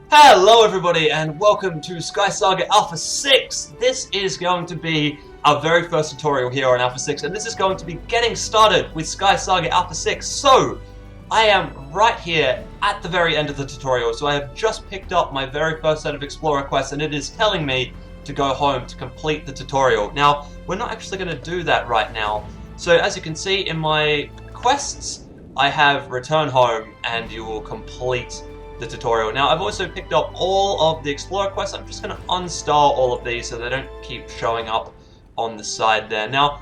Hello everybody and welcome to SkySaga Alpha 6! This is going to be our very first tutorial here on Alpha 6, and this is going to be getting started with SkySaga Alpha 6. So, I am right here at the very end of the tutorial, so I have just picked up my very first set of Explorer quests, and it is telling me to go home to complete the tutorial. Now, we're not actually going to do that right now. So, as you can see in my quests, I have Return Home, and you will complete the tutorial. Now, I've also picked up all of the Explorer quests. I'm just going to uninstall all of these so they don't keep showing up on the side there. Now,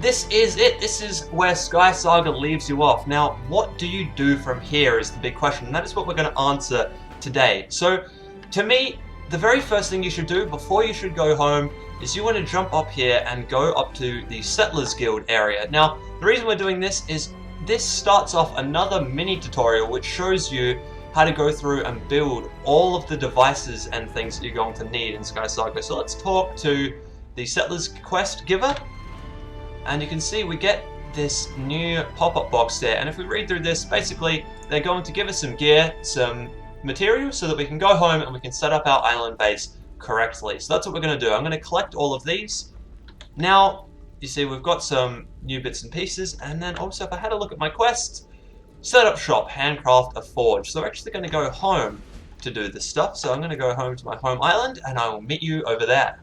this is it. This is where SkySaga leaves you off. Now, what do you do from here is the big question, and that is what we're going to answer today. So, to me, the very first thing you should do before you should go home is you want to jump up here and go up to the Settlers Guild area. Now, the reason we're doing this is this starts off another mini tutorial which shows you how to go through and build all of the devices and things that you're going to need in SkySaga. So let's talk to the Settlers Quest giver, and you can see we get this new pop-up box there, and if we read through this, basically they're going to give us some gear, some materials, so that we can go home and we can set up our island base correctly. So that's what we're going to do. I'm going to collect all of these. Now, you see we've got some new bits and pieces, and then also if I had a look at my quests, set up shop, handcraft a forge. So we're actually going to go home to do this stuff. So I'm going to go home to my home island and I will meet you over there.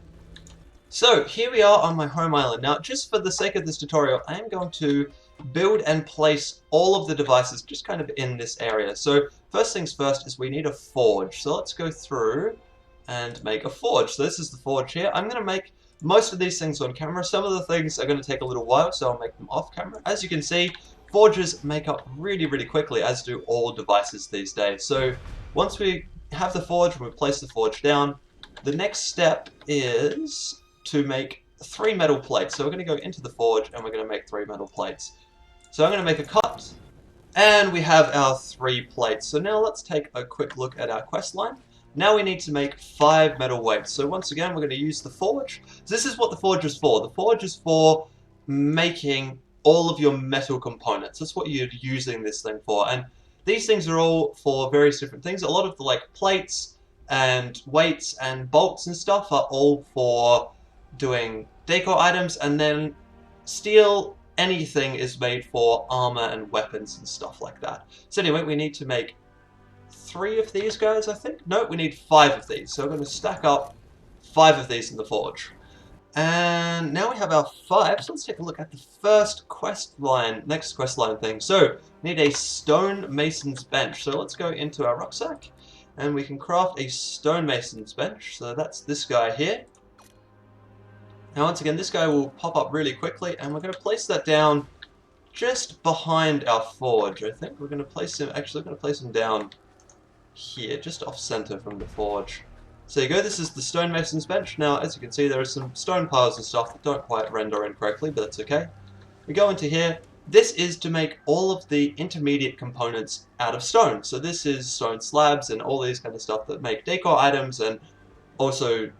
So here we are on my home island. Now, just for the sake of this tutorial, I am going to build and place all of the devices just kind of in this area. So first things first is we need a forge. So let's go through and make a forge. So this is the forge here. I'm going to make most of these things on camera. Some of the things are going to take a little while, so I'll make them off camera. As you can see, forges make up really quickly, as do all devices these days. So once we have the forge and we place the forge down, the next step is to make 3 metal plates. So we're going to go into the forge and we're going to make 3 metal plates. So I'm going to make a cut, and we have our 3 plates. So now let's take a quick look at our quest line. Now we need to make 5 metal weights. So once again, we're going to use the forge. So this is what the forge is for. The forge is for making all of your metal components. That's what you're using this thing for, and these things are all for various different things. A lot of the plates and weights and bolts and stuff are all for doing decor items, and then steel, anything is made for armor and weapons and stuff like that. So anyway, we need to make 3 of these guys, I think. No, we need 5 of these. So we're going to stack up 5 of these in the forge. And now we have our 5, so let's take a look at the first quest line, next quest line thing. So, we need a stonemason's bench. So let's go into our rucksack, and we can craft a stonemason's bench. So that's this guy here. Now once again, this guy will pop up really quickly, and we're going to place that down just behind our forge, I think. We're going to place him, actually we're going to place him down here, just off center from the forge. So you go, this is the stonemason's bench. Now, as you can see, there are some stone piles and stuff that don't quite render in correctly, but that's okay. We go into here. This is to make all of the intermediate components out of stone. So this is stone slabs and all these kind of stuff that make decor items and also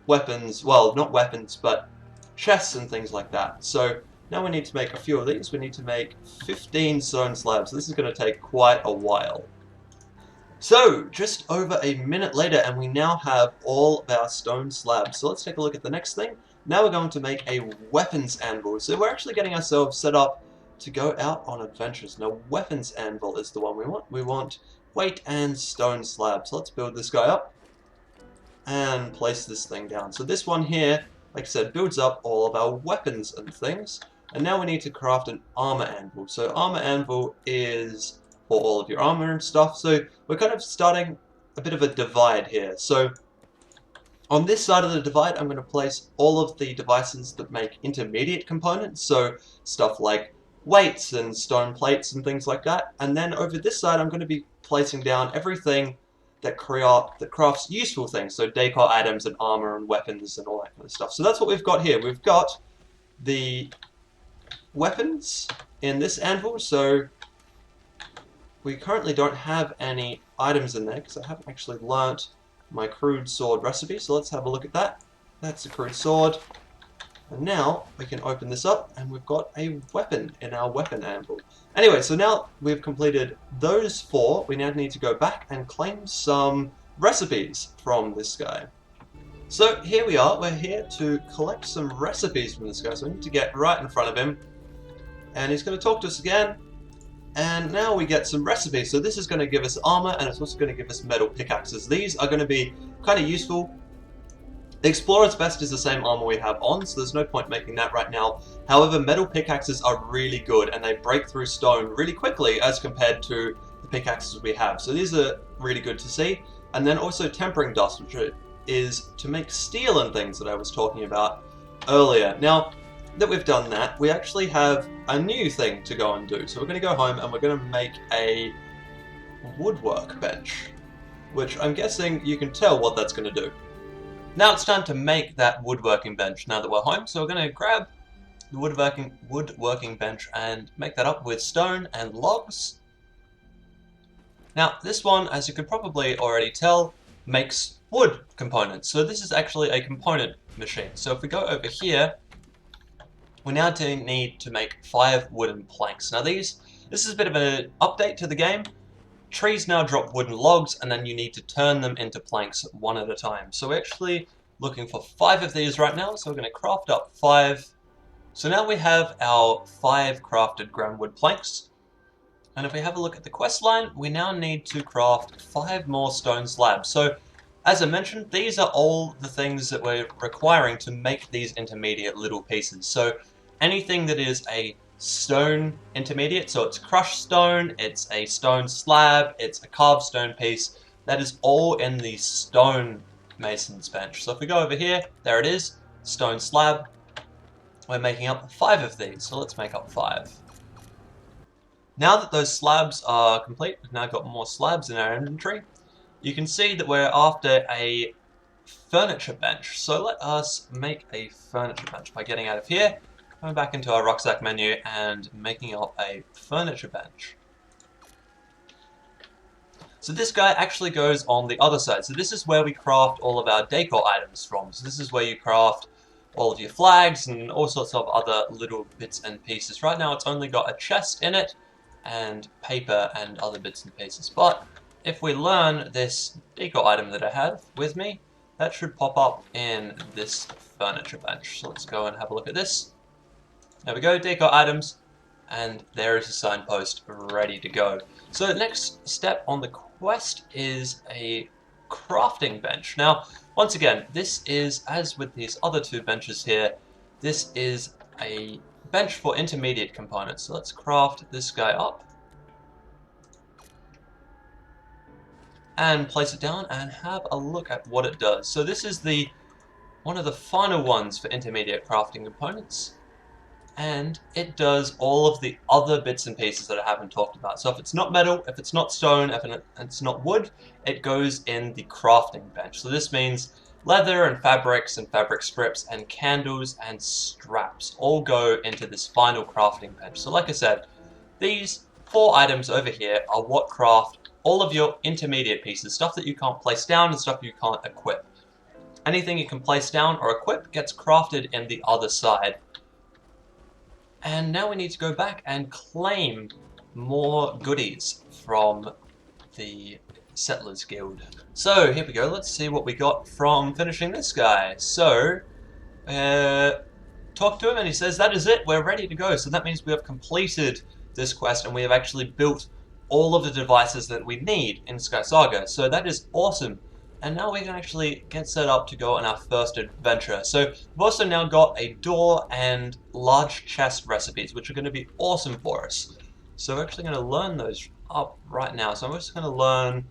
weapons. Well, not weapons, but chests and things like that. So now we need to make a few of these. We need to make 15 stone slabs. This is going to take quite a while. So, just over a minute later, and we now have all of our stone slabs. So let's take a look at the next thing. Now we're going to make a weapons anvil. So we're actually getting ourselves set up to go out on adventures. Now, weapons anvil is the one we want. We want weight and stone slabs. So let's build this guy up and place this thing down. So this one here, like I said, builds up all of our weapons and things. And now we need to craft an armor anvil. So armor anvil is for all of your armor and stuff. So we're kind of starting a bit of a divide here. So on this side of the divide, I'm going to place all of the devices that make intermediate components. So stuff like weights and stone plates and things like that. And then over this side, I'm going to be placing down everything that crafts useful things. So decor items and armor and weapons and all that kind of stuff. So that's what we've got here. We've got the weapons in this anvil. So we currently don't have any items in there because I haven't actually learnt my crude sword recipe, so let's have a look at that. That's a crude sword. And now we can open this up and we've got a weapon in our weapon anvil. Anyway, so now we've completed those 4, we now need to go back and claim some recipes from this guy. So here we are, we're here to collect some recipes from this guy, so we need to get right in front of him. And he's going to talk to us again. And now we get some recipes. So this is going to give us armor and it's also going to give us metal pickaxes. These are going to be kind of useful. The Explorer's Vest is the same armor we have on, so there's no point making that right now. However, metal pickaxes are really good and they break through stone really quickly as compared to the pickaxes we have. So these are really good to see. And then also tempering dust, which is to make steel and things that I was talking about earlier. Now that we've done that, we actually have a new thing to go and do. So we're going to go home and we're going to make a woodwork bench, which I'm guessing you can tell what that's going to do. Now it's time to make that woodworking bench now that we're home. So we're going to grab the woodworking bench and make that up with stone and logs. Now this one, as you could probably already tell, makes wood components. So this is actually a component machine. So if we go over here, we now need to make 5 wooden planks. Now this is a bit of an update to the game. Trees now drop wooden logs and then you need to turn them into planks one at a time. So we're actually looking for 5 of these right now, so we're going to craft up 5. So now we have our 5 crafted ground wood planks. And if we have a look at the quest line, we now need to craft 5 more stone slabs. So as I mentioned, these are all the things that we're requiring to make these intermediate little pieces. So anything that is a stone intermediate, so it's crushed stone, it's a stone slab, it's a carved stone piece, that is all in the stone mason's bench. So if we go over here, there it is, stone slab. We're making up 5 of these, so let's make up 5. Now that those slabs are complete, we've now got more slabs in our inventory. You can see that we're after a furniture bench. So let us make a furniture bench by getting out of here, going back into our rucksack menu and making up a furniture bench. So this guy actually goes on the other side. So this is where we craft all of our decor items from. So this is where you craft all of your flags and all sorts of other little bits and pieces. Right now it's only got a chest in it and paper and other bits and pieces. But if we learn this decor item that I have with me, that should pop up in this furniture bench. So let's go and have a look at this. There we go, decor items, and there is a signpost ready to go. So the next step on the quest is a crafting bench. Now, once again, this is, as with these other 2 benches here, this is a bench for intermediate components. So let's craft this guy up. And place it down and have a look at what it does. So this is one of the final ones for intermediate crafting components. And it does all of the other bits and pieces that I haven't talked about. So if it's not metal, if it's not stone, if it's not wood, it goes in the crafting bench. So this means leather and fabric strips and candles and straps all go into this final crafting bench. So like I said, these 4 items over here are what craft all of your intermediate pieces, stuff that you can't place down and stuff you can't equip. Anything you can place down or equip gets crafted in the other side. And now we need to go back and claim more goodies from the Settlers Guild. So here we go, let's see what we got from finishing this guy. So, talk to him and he says, that is it, we're ready to go. So that means we have completed this quest and we have actually built all of the devices that we need in SkySaga. So that is awesome. And now we can actually get set up to go on our first adventure. So we've also now got a door and large chest recipes, which are going to be awesome for us. So we're actually going to learn those up right now. So I'm just going to learn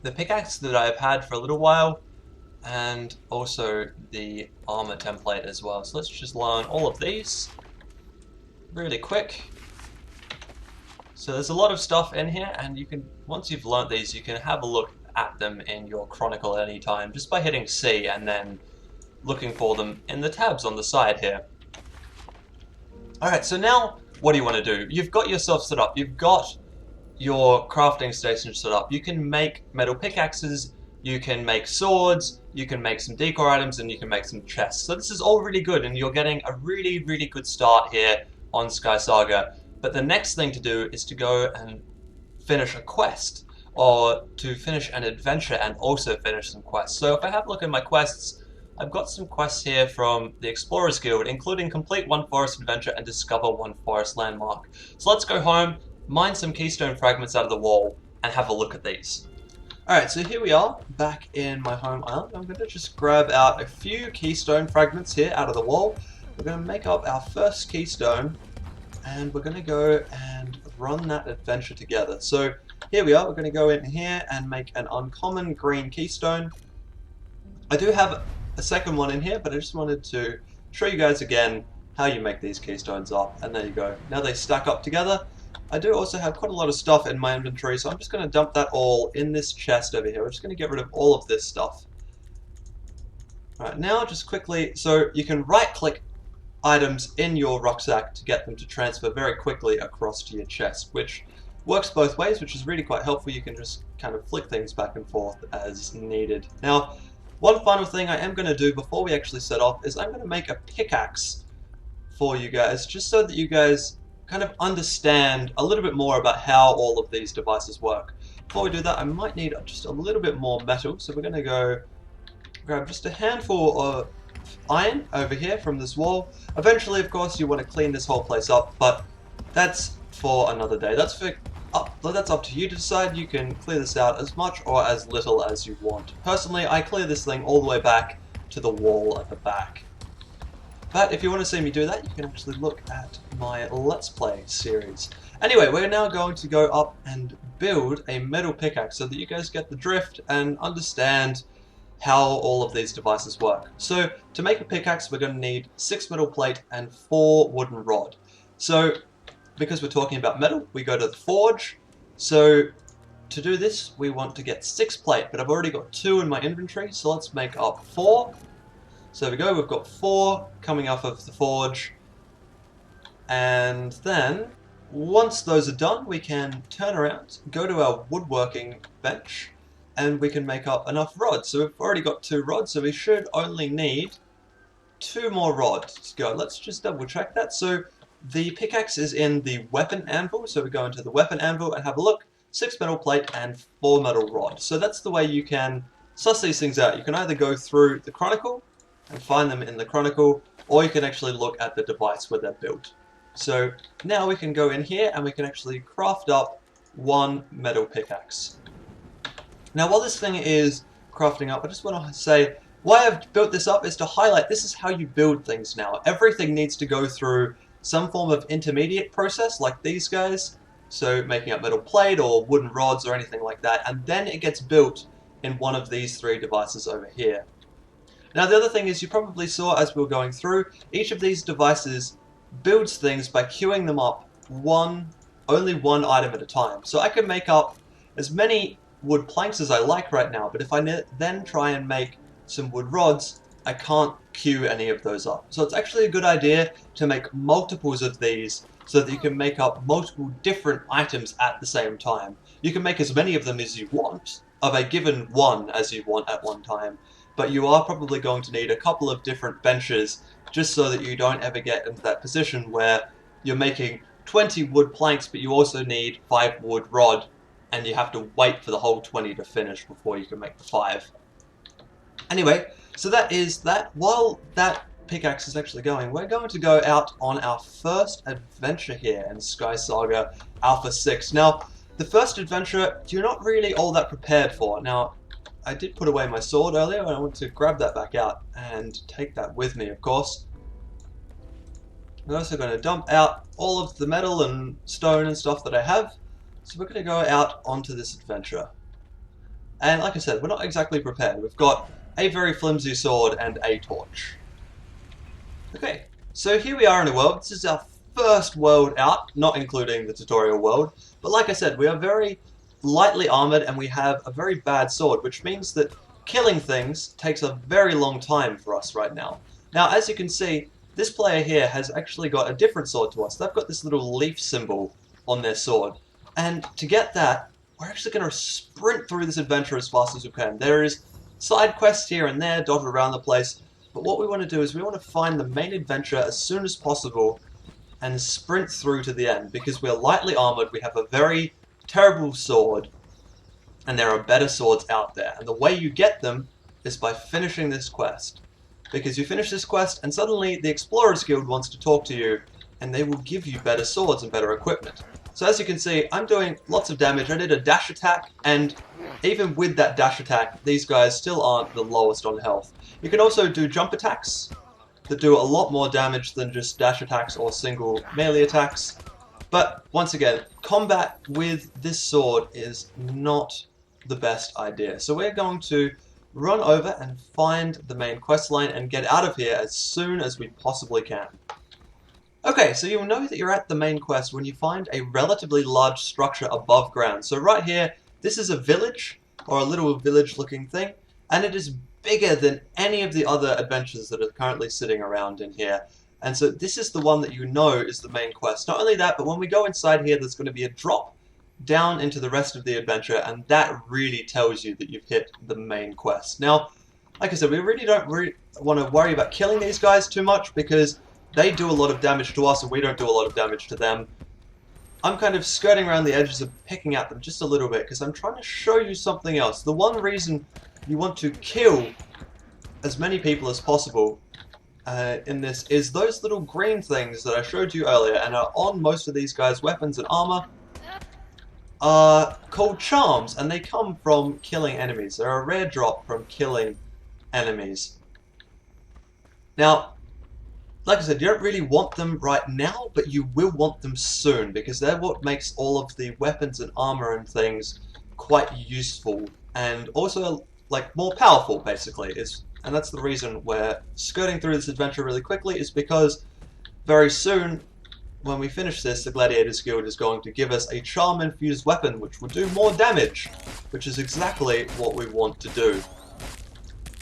the pickaxe that I've had for a little while, and also the armor template as well. So let's just learn all of these really quick. So there's a lot of stuff in here, and you can, once you've learned these, you can have a look at them in your chronicle at any time just by hitting C and then looking for them in the tabs on the side here. Alright, so now what do you want to do? You've got yourself set up, you've got your crafting station set up, you can make metal pickaxes, you can make swords, you can make some decor items, and you can make some chests. So this is all really good, and you're getting a really, really good start here on SkySaga. But the next thing to do is to go and finish a quest, or to finish an adventure and also finish some quests. So if I have a look at my quests, I've got some quests here from the Explorers Guild, including complete one forest adventure and discover one forest landmark. So let's go home, mine some keystone fragments out of the wall, and have a look at these. Alright, so here we are, back in my home island. I'm going to just grab out a few keystone fragments here out of the wall. We're going to make up our first keystone, and we're going to go and run that adventure together. So here we are, we're going to go in here and make an uncommon green keystone. I do have a second one in here, but I just wanted to show you guys again how you make these keystones up, and there you go. Now they stack up together. I do also have quite a lot of stuff in my inventory, so I'm just going to dump that all in this chest over here. We're just going to get rid of all of this stuff. Alright, now just quickly, so you can right-click items in your rucksack to get them to transfer very quickly across to your chest, which works both ways, which is really quite helpful. You can just kind of flick things back and forth as needed. Now, one final thing I am going to do before we actually set off is I'm going to make a pickaxe for you guys, just so that you guys kind of understand a little bit more about how all of these devices work. Before we do that, I might need just a little bit more metal, so we're going to go grab just a handful of iron over here from this wall. Eventually, of course, you want to clean this whole place up, but that's for another day. That's up to you to decide. You can clear this out as much or as little as you want. Personally, I clear this thing all the way back to the wall at the back. But if you want to see me do that, you can actually look at my Let's Play series. Anyway, we're now going to go up and build a metal pickaxe so that you guys get the drift and understand how all of these devices work. So, to make a pickaxe, we're going to need 6 metal plate and 4 wooden rod. So, because we're talking about metal, we go to the forge. So, to do this, we want to get 6 plate, but I've already got 2 in my inventory, so let's make up 4. So there we go, we've got 4 coming off of the forge. And then, once those are done, we can turn around, go to our woodworking bench, and we can make up enough rods. So we've already got 2 rods, so we should only need 2 more rods to go. Let's just double check that. So the pickaxe is in the weapon anvil, so we go into the weapon anvil and have a look. 6 metal plate and 4 metal rod. So that's the way you can suss these things out. You can either go through the Chronicle and find them in the Chronicle, or you can actually look at the device where they're built. So now we can go in here and we can actually craft up 1 metal pickaxe. Now while this thing is crafting up, I just want to say why I've built this up is to highlight this is how you build things now. Everything needs to go through some form of intermediate process like these guys, so making up metal plate or wooden rods or anything like that, and then it gets built in one of these 3 devices over here. Now the other thing is, you probably saw as we were going through, each of these devices builds things by queuing them up only one item at a time. So I can make up as many wood planks as I like right now, but if I then try and make some wood rods, I can't queue any of those up. So it's actually a good idea to make multiples of these so that you can make up multiple different items at the same time. You can make as many of them as you want, of a given one as you want at one time, but you are probably going to need a couple of different benches just so that you don't ever get into that position where you're making 20 wood planks but you also need 5 wood rod and you have to wait for the whole 20 to finish before you can make the 5. Anyway, so that is that. While that pickaxe is actually going, we're going to go out on our first adventure here in SkySaga Alpha 6. Now, the first adventure, you're not really all that prepared for. Now, I did put away my sword earlier, and I want to grab that back out and take that with me, of course. I'm also going to dump out all of the metal and stone and stuff that I have. So we're going to go out onto this adventure. And like I said, we're not exactly prepared. We've got a very flimsy sword and a torch. Okay, so here we are in a world. This is our first world out, not including the tutorial world. But like I said, we are very lightly armored and we have a very bad sword, which means that killing things takes a very long time for us right now. Now, as you can see, this player here has actually got a different sword to us. They've got this little leaf symbol on their sword. And to get that, we're actually going to sprint through this adventure as fast as we can. There is side quests here and there dotted around the place, but what we want to do is we want to find the main adventure as soon as possible and sprint through to the end, because we're lightly armored, we have a very terrible sword, and there are better swords out there. And the way you get them is by finishing this quest. Because you finish this quest, and suddenly the Explorers Guild wants to talk to you, and they will give you better swords and better equipment. So as you can see, I'm doing lots of damage. I did a dash attack, and even with that dash attack, these guys still aren't the lowest on health. You can also do jump attacks that do a lot more damage than just dash attacks or single melee attacks. But once again, combat with this sword is not the best idea. So we're going to run over and find the main quest line and get out of here as soon as we possibly can. Okay, so you'll know that you're at the main quest when you find a relatively large structure above ground. So right here, this is a village, or a little village looking thing, and it is bigger than any of the other adventures that are currently sitting around in here. And so this is the one that you know is the main quest. Not only that, but when we go inside here, there's going to be a drop down into the rest of the adventure, and that really tells you that you've hit the main quest. Now, like I said, we really don't want to worry about killing these guys too much, because they do a lot of damage to us and we don't do a lot of damage to them. I'm kind of skirting around the edges of picking at them just a little bit, because I'm trying to show you something else. The one reason you want to kill as many people as possible in this is those little green things that I showed you earlier and are on most of these guys' weapons and armor are called charms, and they come from killing enemies. They're a rare drop from killing enemies. Now, like I said, you don't really want them right now, but you will want them soon, because they're what makes all of the weapons and armor and things quite useful, and also like more powerful, basically. And that's the reason we're skirting through this adventure really quickly, is because very soon, when we finish this, the Gladiators Guild is going to give us a charm-infused weapon, which will do more damage, which is exactly what we want to do.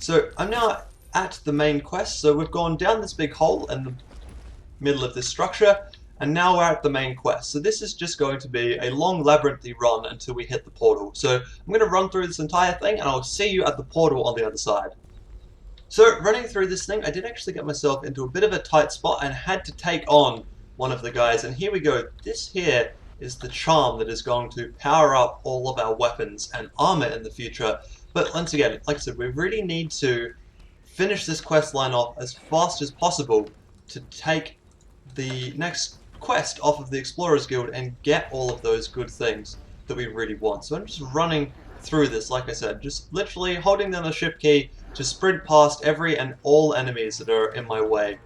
So I'm now at the main quest, so we've gone down this big hole in the middle of this structure, and now we're at the main quest. So this is just going to be a long labyrinthy run until we hit the portal. So I'm going to run through this entire thing, and I'll see you at the portal on the other side. So running through this thing, I did actually get myself into a bit of a tight spot and had to take on one of the guys, and here we go. This here is the charm that is going to power up all of our weapons and armor in the future. But once again, like I said, we really need to finish this quest line off as fast as possible to take the next quest off of the Explorers Guild and get all of those good things that we really want. So I'm just running through this, like I said, just literally holding down the shift key to sprint past every and all enemies that are in my way,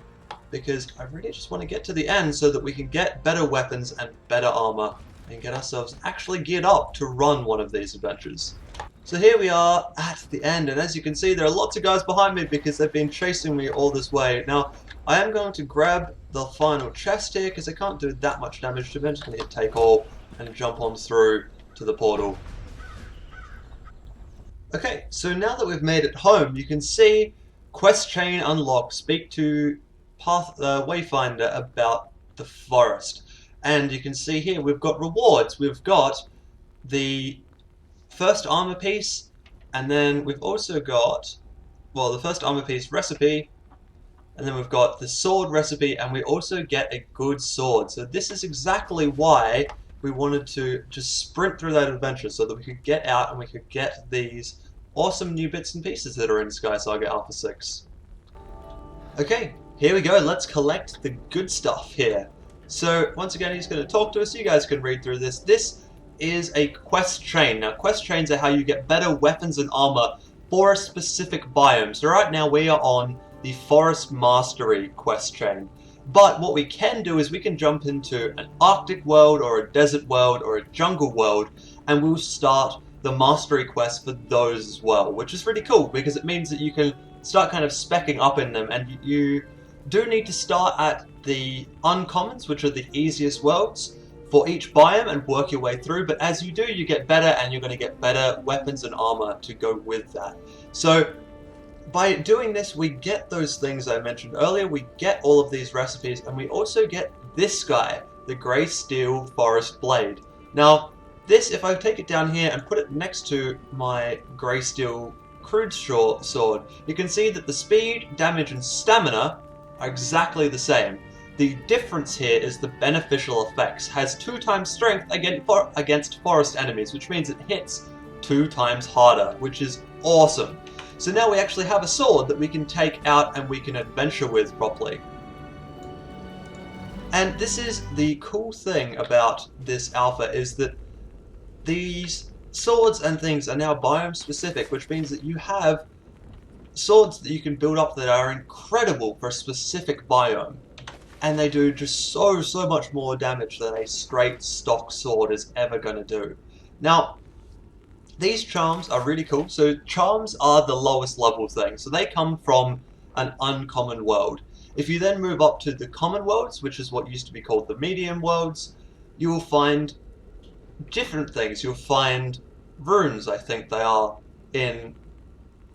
because I really just want to get to the end so that we can get better weapons and better armor and get ourselves actually geared up to run one of these adventures. So here we are at the end, and as you can see, there are lots of guys behind me because they've been chasing me all this way. Now, I am going to grab the final chest here because I can't do that much damage to them. I'm just going to hit take all and jump on through to the portal. Okay, so now that we've made it home, you can see quest chain unlocked. Speak to Wayfinder about the forest. And you can see here we've got rewards. We've got the first armor piece, and then we've also got, well, the first armor piece recipe, and then we've got the sword recipe, and we also get a good sword. So this is exactly why we wanted to just sprint through that adventure, so that we could get out and we could get these awesome new bits and pieces that are in SkySaga Alpha 6. Okay, here we go. Let's collect the good stuff here. So once again, he's going to talk to us. You guys can read through this. This is a quest chain. Now, quest chains are how you get better weapons and armor for a specific biome. So right now we are on the Forest Mastery quest chain. But what we can do is we can jump into an Arctic world or a desert world or a jungle world, and we'll start the mastery quest for those as well, which is really cool because it means that you can start kind of speccing up in them, and you do need to start at the uncommons, which are the easiest worlds for each biome, and work your way through. But as you do, you get better, and you're going to get better weapons and armor to go with that. So by doing this, we get those things I mentioned earlier. We get all of these recipes, and we also get this guy, the Grey Steel Forest Blade. Now, This, if I take it down here and put it next to my grey steel crude sword, you can see that the speed, damage, and stamina are exactly the same. The difference here is the beneficial effects. Has 2 times strength against forest enemies, which means it hits 2 times harder, which is awesome. So now we actually have a sword that we can take out and we can adventure with properly. And this is the cool thing about this alpha, is that these swords and things are now biome specific, which means that you have swords that you can build up that are incredible for a specific biome. And they do just so much more damage than a straight stock sword is ever going to do. Now, these charms are really cool. So charms are the lowest level thing. So they come from an uncommon world. If you then move up to the common worlds, which is what used to be called the medium worlds, you will find different things. You'll find runes, I think they are, in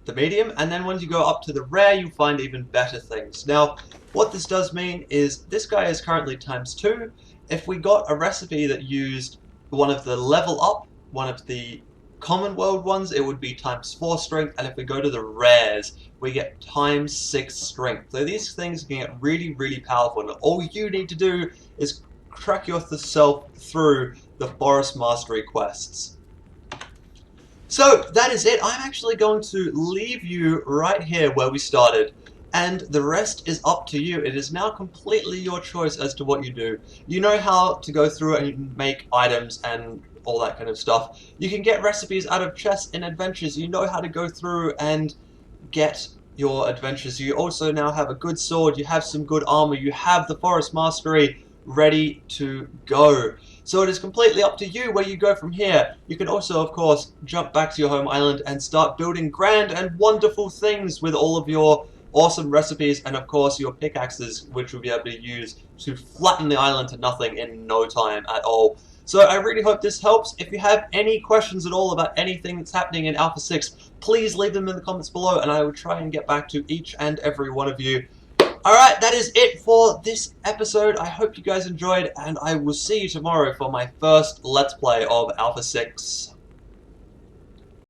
the medium, and then once you go up to the rare, you'll find even better things. Now, what this does mean is this guy is currently ×2. If we got a recipe that used one of the level up, one of the common world ones, it would be ×4 strength, and if we go to the rares, we get ×6 strength. So these things can get really powerful, and all you need to do is track yourself through the Forest Mastery quests. So that is it. I'm actually going to leave you right here where we started, and the rest is up to you. It is now completely your choice as to what you do. You know how to go through and make items and all that kind of stuff. You can get recipes out of chests in adventures. You know how to go through and get your adventures. You also now have a good sword, you have some good armor, you have the Forest Mastery ready to go. So it is completely up to you where you go from here. You can also, of course, jump back to your home island and start building grand and wonderful things with all of your awesome recipes and, of course, your pickaxes, which you'll be able to use to flatten the island to nothing in no time at all. So I really hope this helps. If you have any questions at all about anything that's happening in Alpha 6, please leave them in the comments below, and I will try and get back to each and every one of you. Alright, that is it for this episode. I hope you guys enjoyed, and I will see you tomorrow for my first Let's Play of Alpha 6.